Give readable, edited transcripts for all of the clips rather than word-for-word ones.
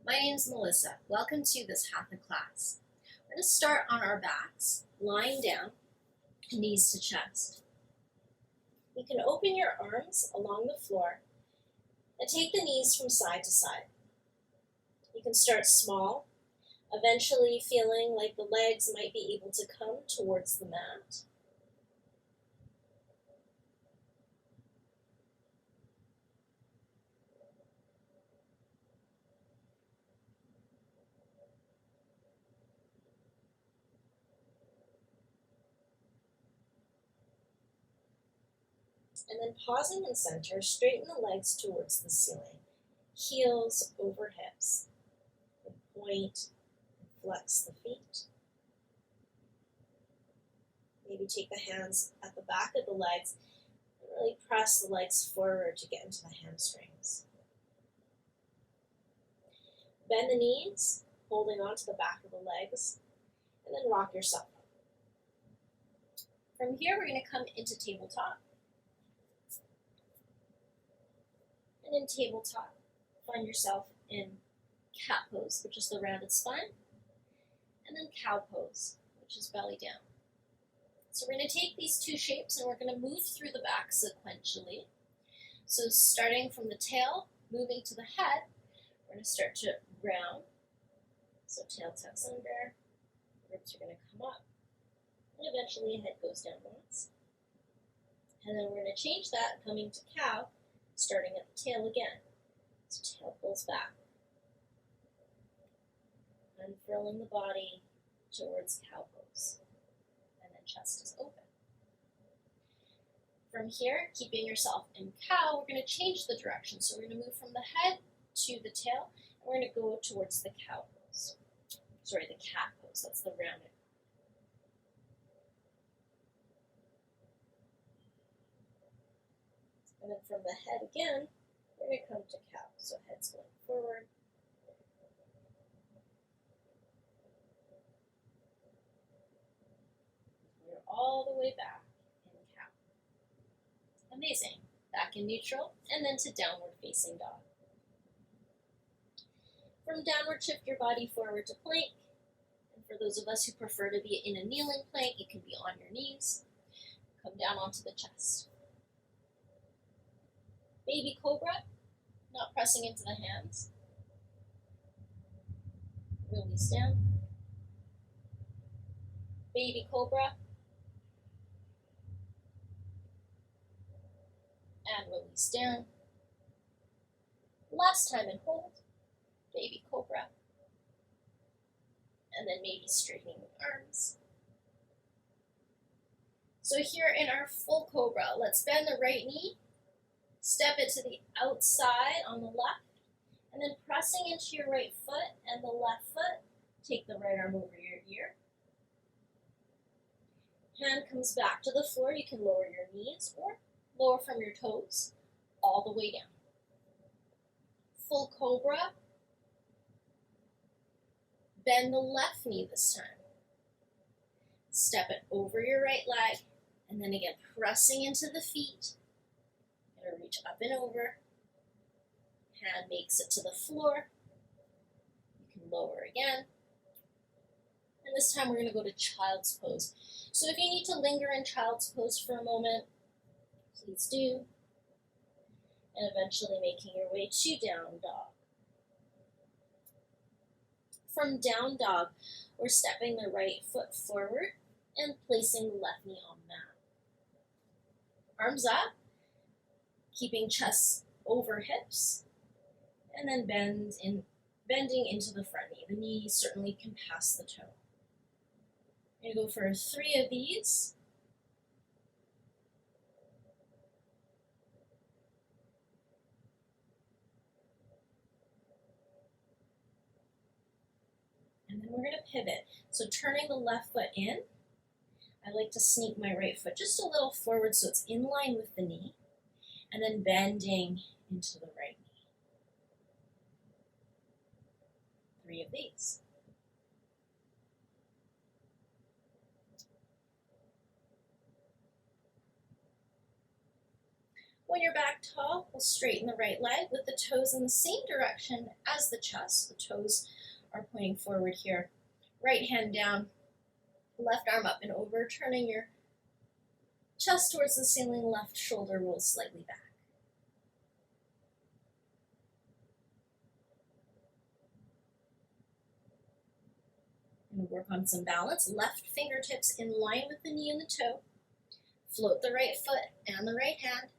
My name's Melissa. Welcome to this Hatha class. We're going to start on our backs, lying down, knees to chest. You can open your arms along the floor and take the knees from side to side. You can start small, eventually feeling like the legs might be able to come towards the mat. And then pausing in center, straighten the legs towards the ceiling, heels over hips. And point and flex the feet. Maybe take the hands at the back of the legs and really press the legs forward to get into the hamstrings. Bend the knees, holding onto the back of the legs, and then rock yourself up. From here, we're going to come into tabletop. And in tabletop, find yourself in cat pose, which is the rounded spine, and then cow pose, which is belly down. So we're going to take these two shapes and we're going to move through the back sequentially. So starting from the tail, moving to the head, we're going to start to round. So tail tucks under, ribs are going to come up, and eventually head goes down once. And then we're going to change that, coming to cow, starting at the tail again. So tail pulls back. Unfurling the body towards cow pose. And then chest is open. From here, keeping yourself in cow, we're going to change the direction. So we're going to move from the head to the tail, and we're going to go towards the cow pose. Sorry, the cat pose. That's the rounded. And then from the head again, we're going to come to cow. So head's going forward. We're all the way back in cow. Amazing. Back in neutral, and then to downward facing dog. From downward, shift your body forward to plank. And for those of us who prefer to be in a kneeling plank, you can be on your knees. Come down onto the chest. Baby Cobra, not pressing into the hands. Release down. Baby Cobra. And release down. Last time and hold. Baby Cobra. And then maybe straightening the arms. So here in our full Cobra, let's bend the right knee. Step it to the outside on the left, and then pressing into your right foot and the left foot, take the right arm over your ear. Hand comes back to the floor. You can lower your knees or lower from your toes all the way down. Full Cobra. Bend the left knee this time. Step it over your right leg, and then again pressing into the feet. Reach up and over. Hand makes it to the floor. You can lower again. And this time we're going to go to child's pose. So if you need to linger in child's pose for a moment, please do. And eventually making your way to down dog. From down dog, we're stepping the right foot forward and placing the left knee on the mat. Arms up. Keeping chest over hips, and then bending into the front knee. The knee certainly can pass the toe. I'm going to go for 3 of these. And then we're going to pivot. So turning the left foot in, I like to sneak my right foot just a little forward so it's in line with the knee. And then bending into the right knee. 3 of these. When you're back tall, we'll straighten the right leg with the toes in the same direction as the chest. The toes are pointing forward here. Right hand down, left arm up and over, turning your chest towards the ceiling, left shoulder rolls slightly back. And work on some balance. Left fingertips in line with the knee and the toe. Float the right foot and the right hand.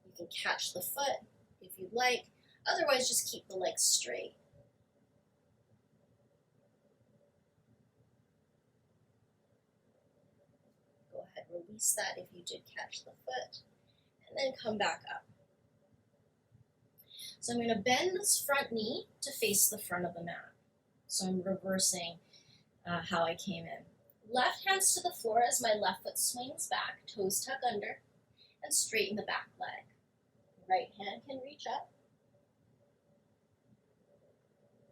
You can catch the foot if you'd like. Otherwise, just keep the legs straight. Go ahead, release that if you did catch the foot. And then come back up. So I'm going to bend this front knee to face the front of the mat. So I'm reversing how I came in. Left hands to the floor as my left foot swings back, toes tuck under, and straighten the back leg. Right hand can reach up.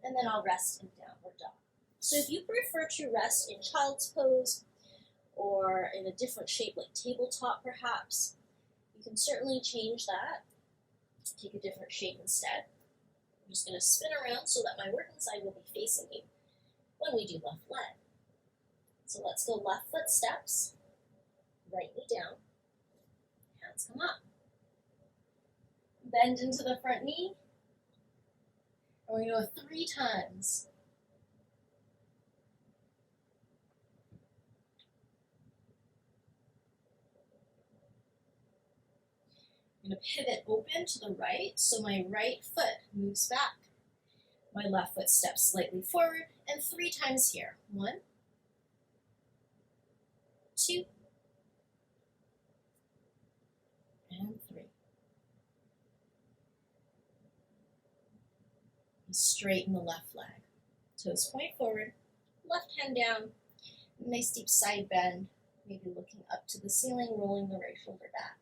And then I'll rest in downward dog. So if you prefer to rest in child's pose or in a different shape like tabletop perhaps, you can certainly change that. Take a different shape instead. I'm just going to spin around so that my working side will be facing you when we do left leg. So let's go left foot steps, right knee down, hands come up. Bend into the front knee. And we're going to go 3 times. I'm going to pivot open to the right, so my right foot moves back. My left foot steps slightly forward, and 3 times here. 1, 2, and 3. And straighten the left leg. Toes point forward, left hand down, nice deep side bend, maybe looking up to the ceiling, rolling the right shoulder back.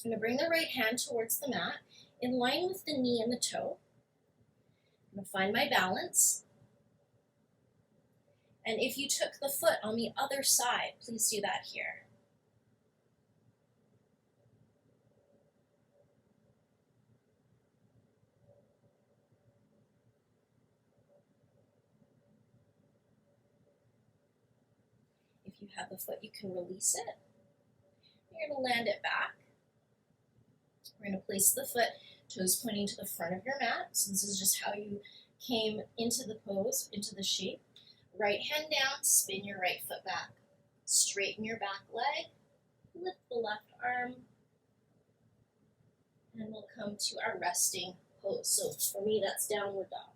I'm going to bring the right hand towards the mat, in line with the knee and the toe. I'm going to find my balance. And if you took the foot on the other side, please do that here. If you have the foot, you can release it. You're going to land it back. We're going to place the foot, toes pointing to the front of your mat. So this is just how you came into the pose, into the shape. Right hand down, spin your right foot back. Straighten your back leg, lift the left arm, and we'll come to our resting pose. So for me, that's downward dog.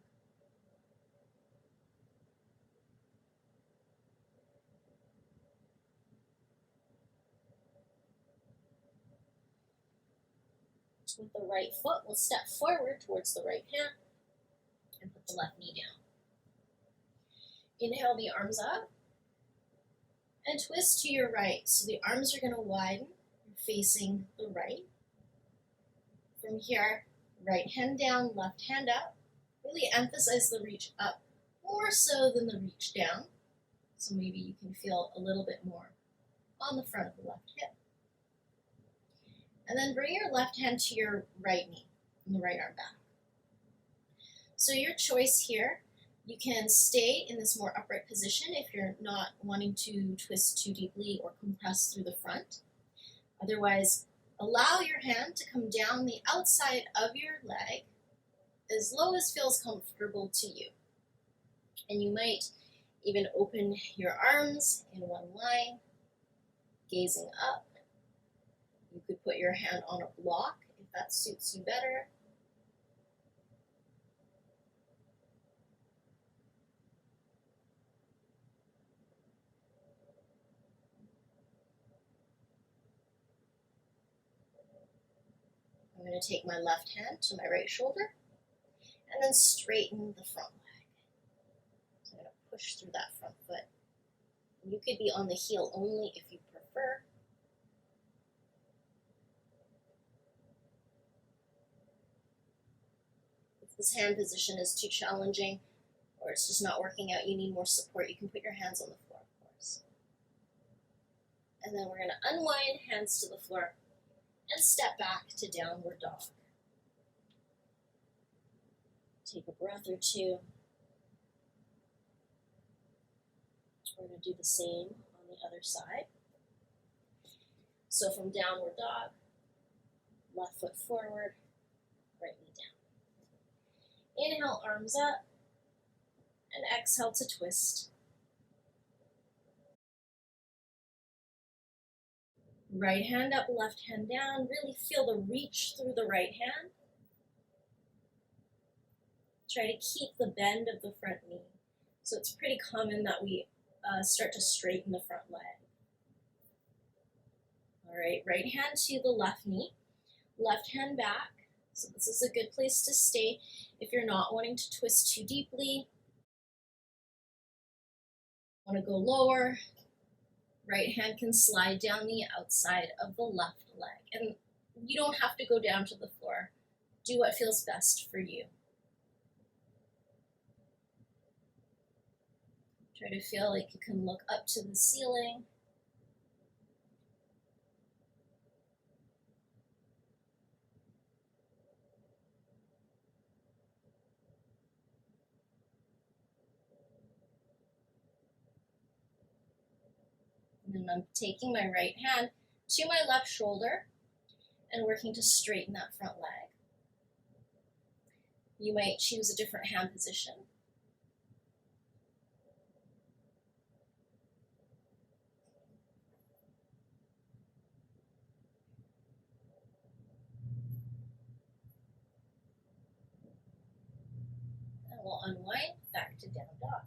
With the right foot, we'll step forward towards the right hand and put the left knee down. Inhale the arms up and twist to your right. So the arms are going to widen, facing the right. From here, right hand down, left hand up. Really emphasize the reach up more so than the reach down. So maybe you can feel a little bit more on the front of the left hip. And then bring your left hand to your right knee and the right arm back. So your choice here, you can stay in this more upright position if you're not wanting to twist too deeply or compress through the front. Otherwise, allow your hand to come down the outside of your leg as low as feels comfortable to you. And you might even open your arms in one line, gazing up. You could put your hand on a block if that suits you better. I'm going to take my left hand to my right shoulder and then straighten the front leg. So I'm going to push through that front foot. You could be on the heel only if you prefer. If this hand position is too challenging, or it's just not working out, you need more support, you can put your hands on the floor, of course. And then we're going to unwind, hands to the floor, and step back to downward dog. Take a breath or two. We're going to do the same on the other side. So from downward dog, left foot forward, right knee down. Inhale, arms up, and exhale to twist. Right hand up, left hand down. Really feel the reach through the right hand. Try to keep the bend of the front knee. So it's pretty common that we start to straighten the front leg. All right, right hand to the left knee, left hand back. So this is a good place to stay if you're not wanting to twist too deeply. Want to go lower. Right hand can slide down the outside of the left leg. And you don't have to go down to the floor. Do what feels best for you. Try to feel like you can look up to the ceiling. And then I'm taking my right hand to my left shoulder and working to straighten that front leg. You might choose a different hand position. And we'll unwind back to down dog.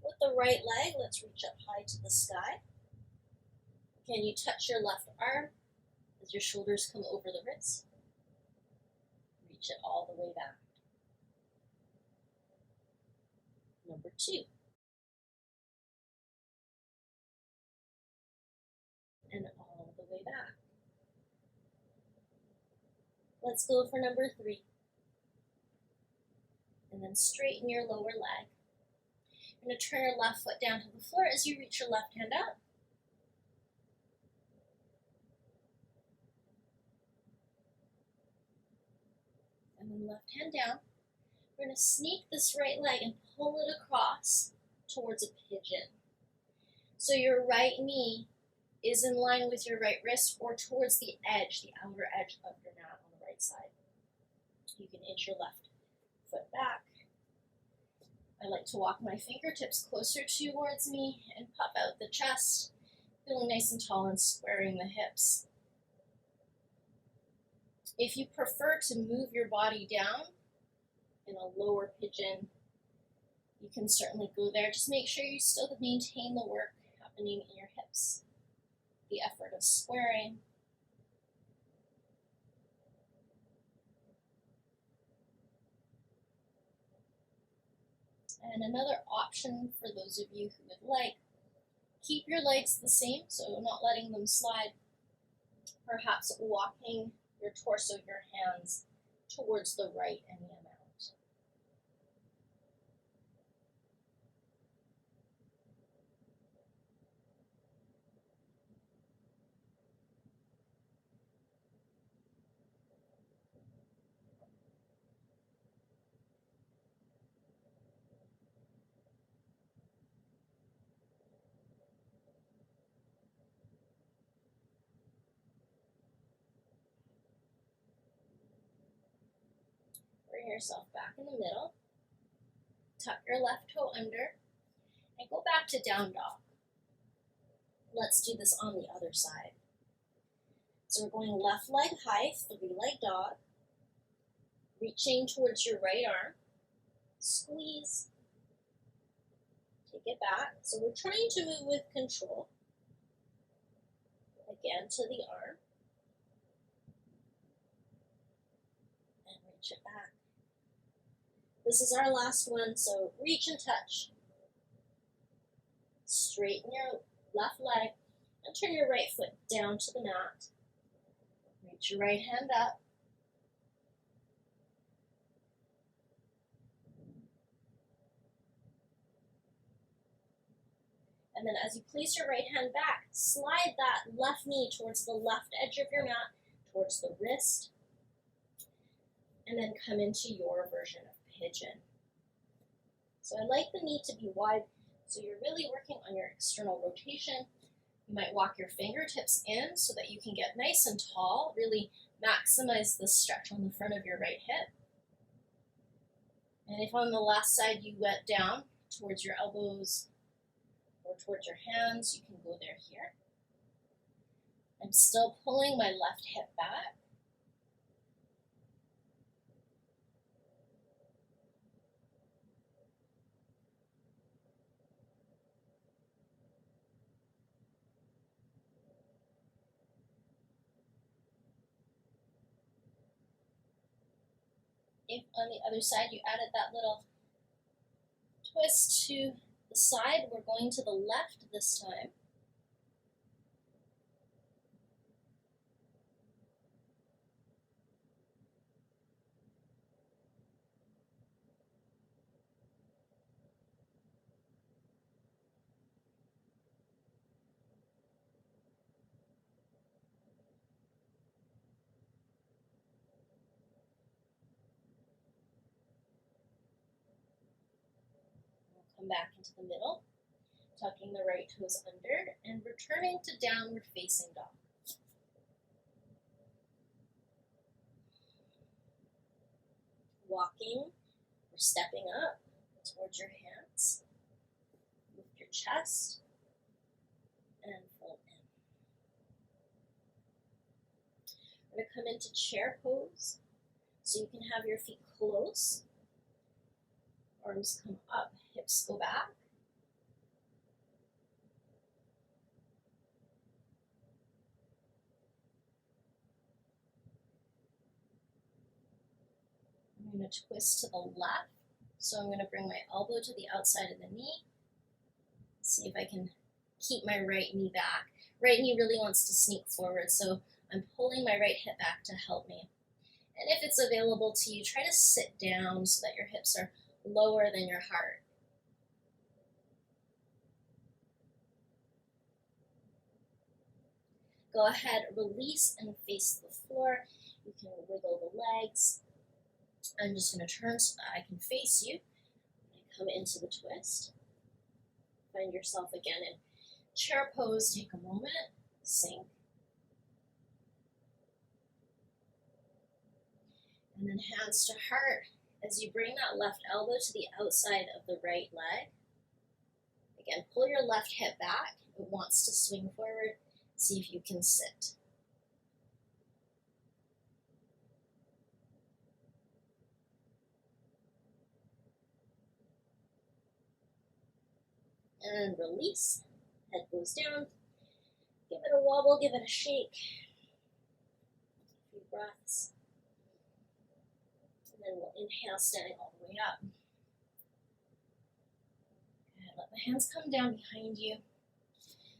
With the right leg, let's reach up high to the sky. Can you touch your left arm as your shoulders come over the wrist? Reach it all the way back. Number 2. And all the way back. Let's go for number 3. And then straighten your lower leg. You're going to turn your left foot down to the floor as you reach your left hand up. And then left hand down. We're going to sneak this right leg and pull it across towards a pigeon. So your right knee is in line with your right wrist or towards the edge, the outer edge of your mat on the right side. You can inch your left foot back. I like to walk my fingertips closer towards me and puff out the chest, feeling nice and tall and squaring the hips. If you prefer to move your body down in a lower pigeon, you can certainly go there. Just make sure you still maintain the work happening in your hips, the effort of squaring. And another option for those of you who would like, keep your legs the same, so not letting them slide. Perhaps walking your torso, your hands towards the right any amount. Bring yourself back in the middle. Tuck your left toe under and go back to down dog. Let's do this on the other side. So we're going left leg high, 3-leg dog. Reaching towards your right arm. Squeeze. Take it back. So we're trying to move with control. Again to the arm. And reach it back. This is our last one, so reach and touch. Straighten your left leg And turn your right foot down to the mat. Reach your right hand up. And then as you place your right hand back, slide that left knee towards the left edge of your mat, towards the wrist, and then come into your version of pigeon. So I like the knee to be wide, so you're really working on your external rotation. You might walk your fingertips in so that you can get nice and tall, really maximize the stretch on the front of your right hip. And if on the last side you went down towards your elbows or towards your hands, you can go there here. I'm still pulling my left hip back. If on the other side you added that little twist to the side, we're going to the left this time. Come back into the middle, tucking the right toes under, and returning to downward facing dog. Walking or stepping up towards your hands. Lift your chest and fold in. We're going to come into chair pose, so you can have your feet close. Arms come up, hips go back. I'm going to twist to the left. So I'm going to bring my elbow to the outside of the knee. See if I can keep my right knee back. Right knee really wants to sneak forward, so I'm pulling my right hip back to help me. And if it's available to you, try to sit down so that your hips are lower than your heart. Go ahead, release and face the floor. You can wiggle the legs. I'm just going to turn so that I can face you. Come into the twist. Find yourself again in chair pose. Take a moment, sink. And then hands to heart as you bring that left elbow to the outside of the right leg. Again, pull your left hip back. It wants to swing forward. See if you can sit. And release. Head goes down. Give it a wobble, give it a shake. A few breaths. And then we'll inhale, standing all the way up. Good. Let the hands come down behind you.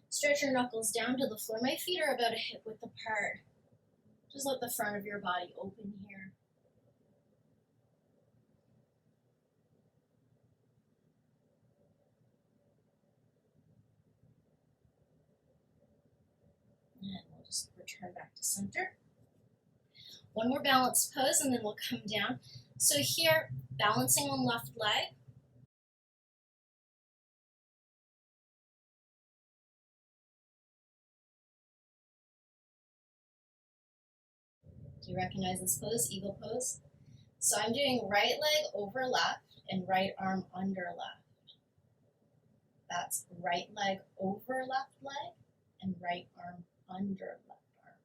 Stretch your knuckles down to the floor. My feet are about a hip width apart. Just let the front of your body open here. And we'll just return back to center. One more balanced pose and then we'll come down. So here, balancing on left leg. Do you recognize this pose, eagle pose? So I'm doing right leg over left and right arm under left. That's right leg over left leg and right arm under left arm.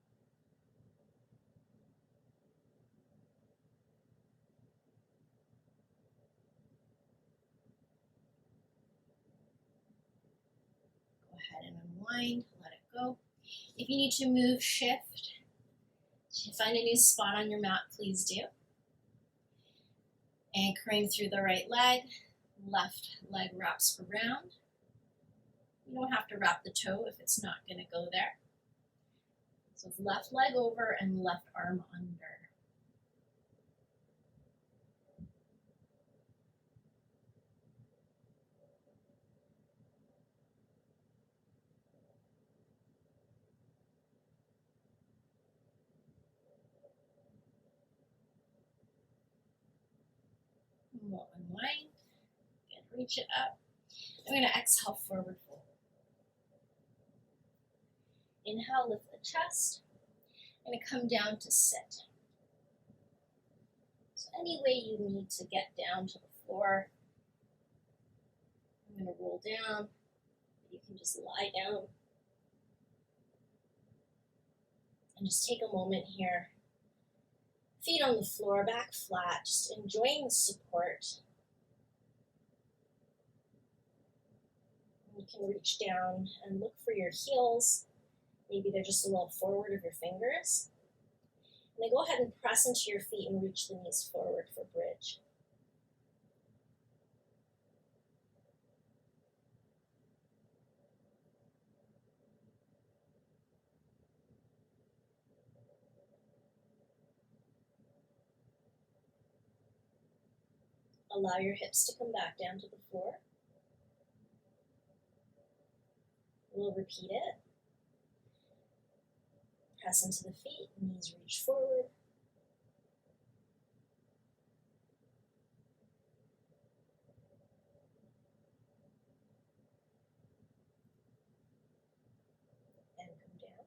Go ahead and unwind, let it go. If you need to move, shift. Find a new spot on your mat, please do. Anchoring through the right leg, left leg wraps around. You don't have to wrap the toe if it's not going to go there. So it's left leg over and left arm under. And we'll unwind and reach it up. I'm going to exhale, forward fold. Inhale, lift the chest. I'm going to come down to sit. So any way you need to get down to the floor, I'm going to roll down. You can just lie down. And just take a moment here. Feet on the floor, back flat, just enjoying the support. You can reach down and look for your heels. Maybe they're just a little forward of your fingers. And then go ahead and press into your feet and reach the knees forward for bridge. Allow your hips to come back down to the floor. We'll repeat it. Press into the feet, knees reach forward. And come down.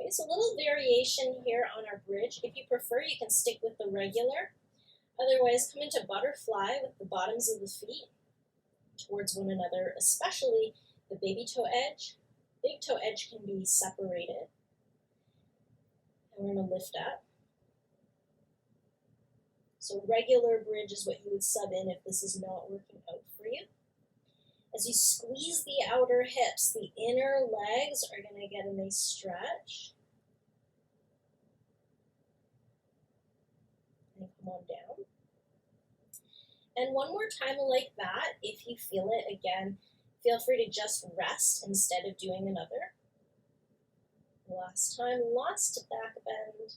Okay, so a little variation here on our bridge. If you prefer, you can stick with the regular. Otherwise, come into butterfly with the bottoms of the feet towards one another, especially the baby toe edge. Big toe edge can be separated. And we're going to lift up. So regular bridge is what you would sub in if this is not working out for you. As you squeeze the outer hips, the inner legs are going to get a nice stretch. And come on down. And one more time like that, if you feel it, again, feel free to just rest instead of doing another. Last time, lost back bend.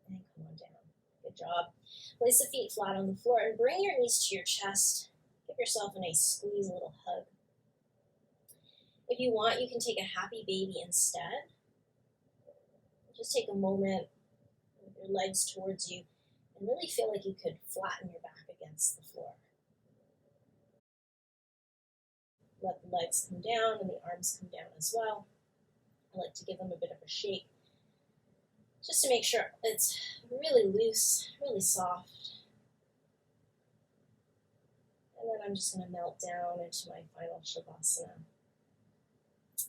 And come on down. Good job. Place the feet flat on the floor and bring your knees to your chest. Give yourself a nice squeeze, a little hug. If you want, you can take a happy baby instead. Just take a moment with your legs towards you and really feel like you could flatten your back against the floor. Let the legs come down and the arms come down as well. I like to give them a bit of a shake just to make sure it's really loose, really soft. And then I'm just going to melt down into my final Shavasana.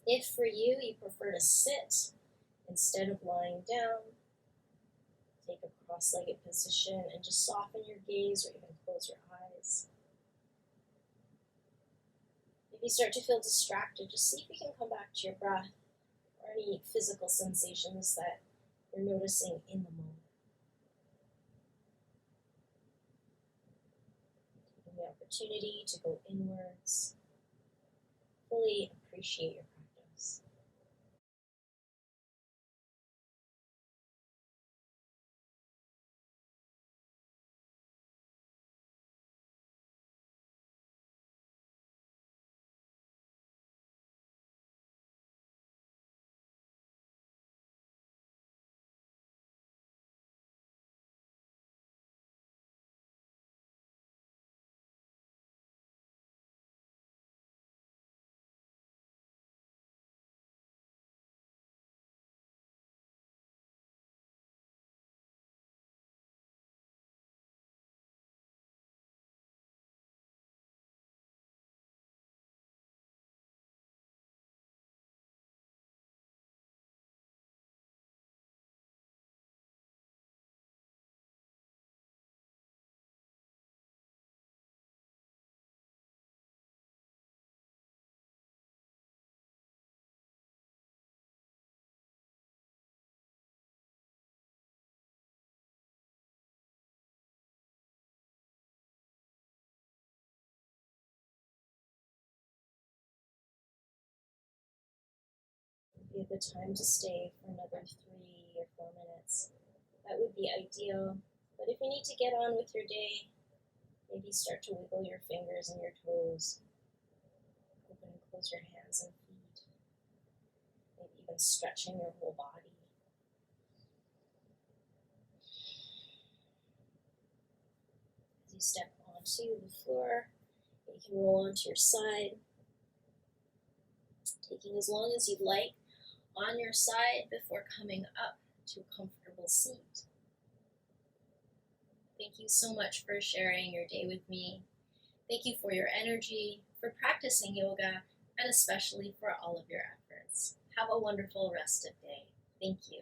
If for you, you prefer to sit instead of lying down, take a cross-legged position and just soften your gaze or even close your eyes. If you start to feel distracted, just see if you can come back to your breath or any physical sensations that you're noticing in the moment. Taking the opportunity to go inwards, fully appreciate your practice. be a good time to stay for another 3 or 4 minutes. That would be ideal. But if you need to get on with your day, maybe start to wiggle your fingers and your toes. Open and close your hands and feet. Maybe even stretching your whole body. As you step onto the floor, you can roll onto your side, taking as long as you'd like on your side before coming up to a comfortable seat. Thank you so much for sharing your day with me. Thank you for your energy, for practicing yoga, and especially for all of your efforts. Have a wonderful rest of day. Thank you.